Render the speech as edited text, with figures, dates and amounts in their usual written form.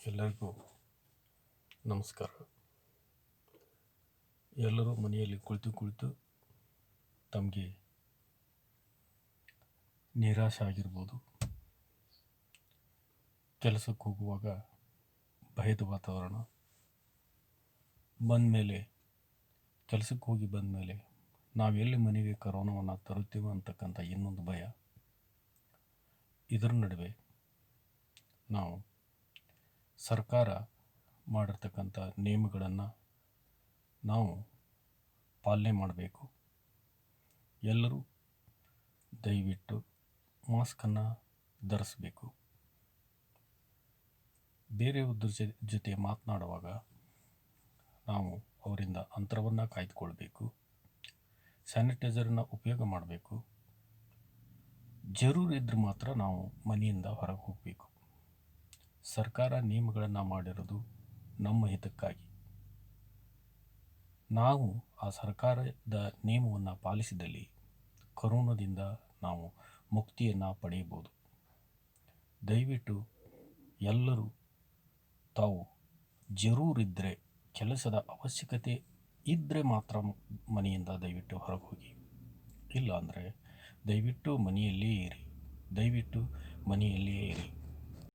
ಎಲ್ಲರಿಗೂ ನಮಸ್ಕಾರ. ಎಲ್ಲರೂ ಮನೆಯಲ್ಲಿ ಕುಳಿತು ತಮಗೆ ನಿರಾಶೆ ಆಗಿರ್ಬೋದು, ಕೆಲಸಕ್ಕೆ ಹೋಗುವಾಗ ಭಯದ ವಾತಾವರಣ, ಕೆಲಸಕ್ಕೆ ಹೋಗಿ ಬಂದಮೇಲೆ ನಾವೆಲ್ಲಿ ಮನೆಗೆ ಕರೋನಾವನ್ನು ತರುತ್ತೀವೋ ಅಂತಕ್ಕಂಥ ಇನ್ನೊಂದು ಭಯ. ಇದರ ನಡುವೆ ನಾವು ಸರ್ಕಾರ ಮಾಡಿರ್ತಕ್ಕಂಥ ನಿಯಮಗಳನ್ನು ನಾವು ಪಾಲನೆ ಮಾಡಬೇಕು. ಎಲ್ಲರೂ ದಯವಿಟ್ಟು ಮಾಸ್ಕನ್ನು ಧರಿಸಬೇಕು. ಬೇರೆಯವ್ರ ಜೊತೆ ಮಾತನಾಡುವಾಗ ನಾವು ಅವರಿಂದ ಅಂತರವನ್ನು ಕಾಯ್ದುಕೊಳ್ಬೇಕು. ಸ್ಯಾನಿಟೈಸರನ್ನು ಉಪಯೋಗ ಮಾಡಬೇಕು. ಜರೂರಿದ್ರೆ ಮಾತ್ರ ನಾವು ಮನೆಯಿಂದ ಹೊರಗೆ ಹೋಗಬೇಕು. ಸರ್ಕಾರ ನಿಯಮಗಳನ್ನು ಮಾಡಿರೋದು ನಮ್ಮ ಹಿತಕ್ಕಾಗಿ. ನಾವು ಆ ಸರ್ಕಾರದ ನಿಯಮವನ್ನು ಪಾಲಿಸಿದಲ್ಲಿ ಕೊರೋನಾದಿಂದ ನಾವು ಮುಕ್ತಿಯನ್ನು ಪಡೆಯಬಹುದು. ದಯವಿಟ್ಟು ಎಲ್ಲರೂ ತಾವು ಜರೂರಿದ್ದರೆ, ಕೆಲಸದ ಅವಶ್ಯಕತೆ ಇದ್ದರೆ ಮಾತ್ರ ಮನೆಯಿಂದ ದಯವಿಟ್ಟು ಹೊರಗೆ ಹೋಗಿ. ಇಲ್ಲ ಅಂದರೆ ದಯವಿಟ್ಟು ಮನೆಯಲ್ಲಿಯೇ ಇರಿ.